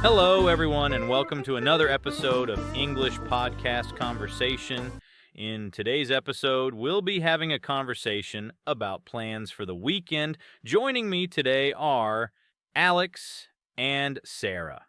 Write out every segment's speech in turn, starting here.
Hello, everyone, and welcome to another episode of English Podcast Conversation. In today's episode, we'll be having a conversation about plans for the weekend. Joining me today are Alex and Sarah.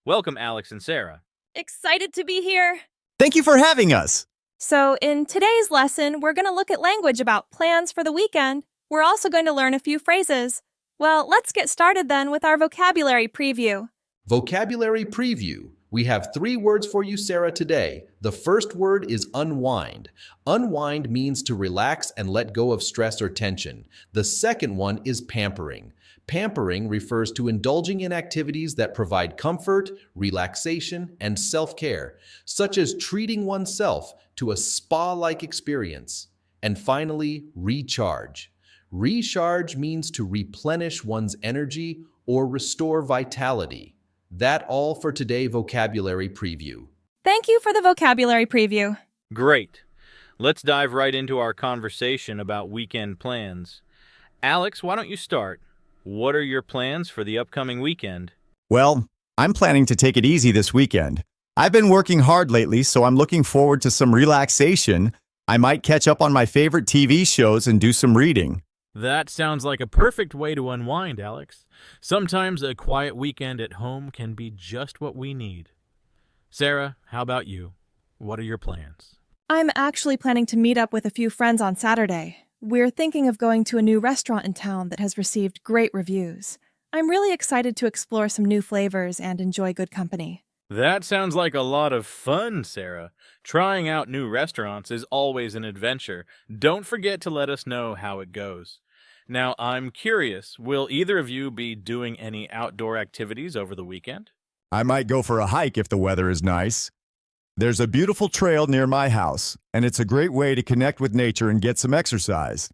Welcome, Alex and Sarah. Excited to be here. Thank you for having us. So, in today's lesson, we're going to look at language about plans for the weekend. We're also going to learn a few phrases. Well, let's get started then with our vocabulary preview. Vocabulary preview. We have 3 words for you, Sarah, today. The first word is unwind. Unwind means to relax and let go of stress or tension. The second one is pampering. Pampering refers to indulging in activities that provide comfort, relaxation, and self-care, such as treating oneself to a spa-like experience. And finally, recharge. Recharge means to replenish one's energy or restore vitality. That all for today vocabulary preview. Thank you for the vocabulary preview. Great. Let's dive right into our conversation about weekend plans. Alex, why don't you start? What are your plans for the upcoming weekend? Well, I'm planning to take it easy this weekend. I've been working hard lately, so I'm looking forward to some relaxation. I might catch up on my favorite TV shows and do some reading. That sounds like a perfect way to unwind, Alex. Sometimes a quiet weekend at home can be just what we need. Sarah, how about you? What are your plans? I'm actually planning to meet up with a few friends on Saturday. We're thinking of going to a new restaurant in town that has received great reviews. I'm really excited to explore some new flavors and enjoy good company. That sounds like a lot of fun, Sarah. Trying out new restaurants is always an adventure. Don't forget to let us know how it goes. Now, I'm curious, will either of you be doing any outdoor activities over the weekend? I might go for a hike if the weather is nice. There's a beautiful trail near my house, and it's a great way to connect with nature and get some exercise.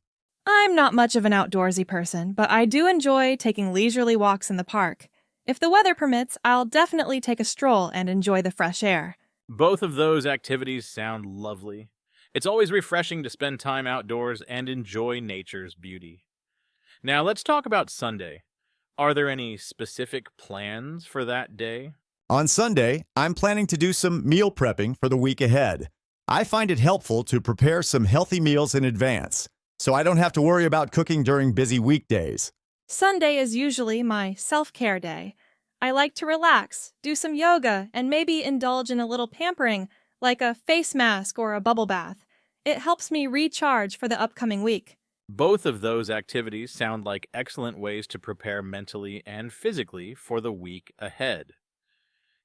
I'm not much of an outdoorsy person, but I do enjoy taking leisurely walks in the park. If the weather permits, I'll definitely take a stroll and enjoy the fresh air. Both of those activities sound lovely. It's always refreshing to spend time outdoors and enjoy nature's beauty. Now let's talk about Sunday. Are there any specific plans for that day? On Sunday, I'm planning to do some meal prepping for the week ahead. I find it helpful to prepare some healthy meals in advance, so I don't have to worry about cooking during busy weekdays. Sunday is usually my self-care day. I like to relax, do some yoga, and maybe indulge in a little pampering, like a face mask or a bubble bath. It helps me recharge for the upcoming week. Both of those activities sound like excellent ways to prepare mentally and physically for the week ahead.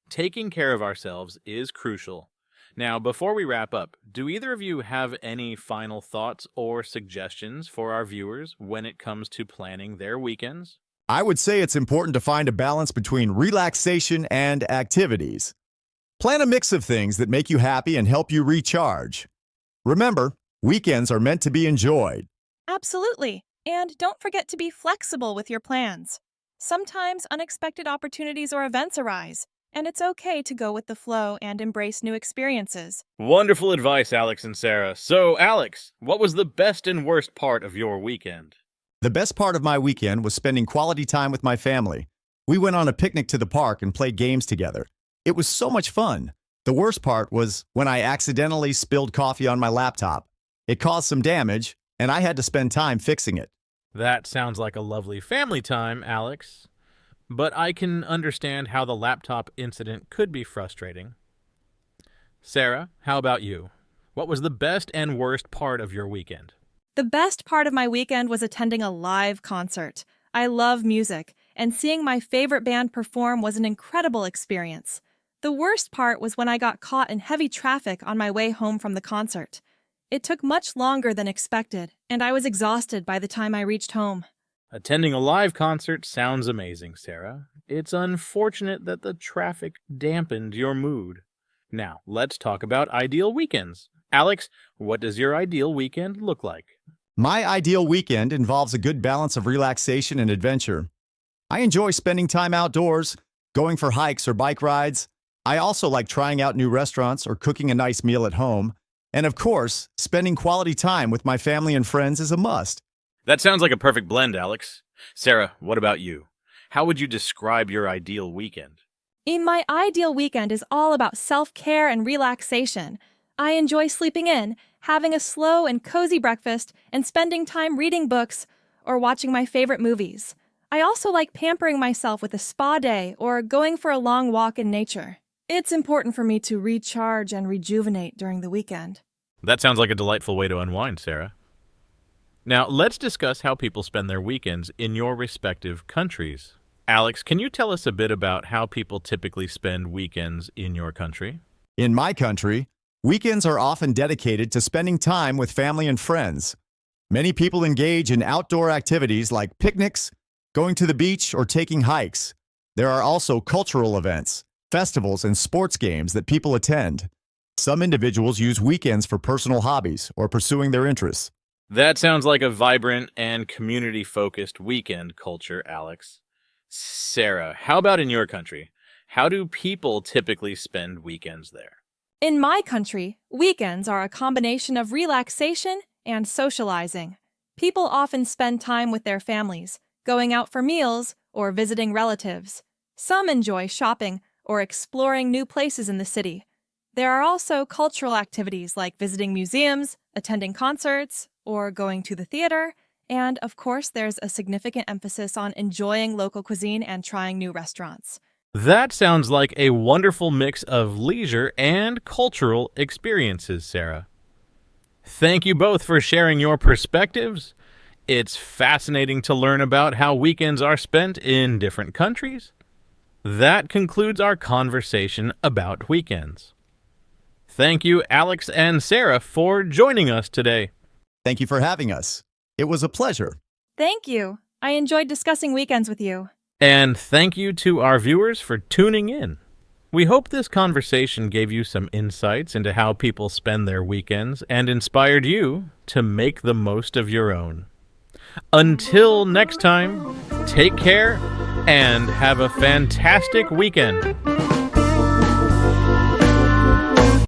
Taking care of ourselves is crucial. Now, before we wrap up, do either of you have any final thoughts or suggestions for our viewers when it comes to planning their weekends? I would say it's important to find a balance between relaxation and activities. Plan a mix of things that make you happy and help you recharge. Remember, weekends are meant to be enjoyed. Absolutely. And don't forget to be flexible with your plans. Sometimes unexpected opportunities or events arise, and it's okay to go with the flow and embrace new experiences. Wonderful advice, Alex and Sarah. So, Alex, what was the best and worst part of your weekend? The best part of my weekend was spending quality time with my family. We went on a picnic to the park and played games together. It was so much fun. The worst part was when I accidentally spilled coffee on my laptop. It caused some damage, and I had to spend time fixing it. That sounds like a lovely family time, Alex. But I can understand how the laptop incident could be frustrating. Sarah, how about you? What was the best and worst part of your weekend? The best part of my weekend was attending a live concert. I love music, and seeing my favorite band perform was an incredible experience. The worst part was when I got caught in heavy traffic on my way home from the concert. It took much longer than expected, and I was exhausted by the time I reached home. Attending a live concert sounds amazing, Sarah. It's unfortunate that the traffic dampened your mood. Now, let's talk about ideal weekends. Alex, what does your ideal weekend look like? My ideal weekend involves a good balance of relaxation and adventure. I enjoy spending time outdoors, going for hikes or bike rides. I also like trying out new restaurants or cooking a nice meal at home. And of course, spending quality time with my family and friends is a must. That sounds like a perfect blend, Alex. Sarah, what about you? How would you describe your ideal weekend? My ideal weekend is all about self-care and relaxation. I enjoy sleeping in, having a slow and cozy breakfast, and spending time reading books or watching my favorite movies. I also like pampering myself with a spa day or going for a long walk in nature. It's important for me to recharge and rejuvenate during the weekend. That sounds like a delightful way to unwind, Sarah. Now, let's discuss how people spend their weekends in your respective countries. Alex, can you tell us a bit about how people typically spend weekends in your country? In my country, weekends are often dedicated to spending time with family and friends. Many people engage in outdoor activities like picnics, going to the beach, or taking hikes. There are also cultural events, festivals, and sports games that people attend. Some individuals use weekends for personal hobbies or pursuing their interests. That sounds like a vibrant and community-focused weekend culture, Alex. Sarah, how about in your country? How do people typically spend weekends there? In my country, weekends are a combination of relaxation and socializing. People often spend time with their families, going out for meals, or visiting relatives. Some enjoy shopping or exploring new places in the city. There are also cultural activities like visiting museums, attending concerts, or going to the theater, and of course, there's a significant emphasis on enjoying local cuisine and trying new restaurants. That sounds like a wonderful mix of leisure and cultural experiences, Sarah. Thank you both for sharing your perspectives. It's fascinating to learn about how weekends are spent in different countries. That concludes our conversation about weekends. Thank you, Alex and Sarah, for joining us today. Thank you for having us. It was a pleasure. Thank you. I enjoyed discussing weekends with you. And thank you to our viewers for tuning in. We hope this conversation gave you some insights into how people spend their weekends and inspired you to make the most of your own. Until next time, take care and have a fantastic weekend.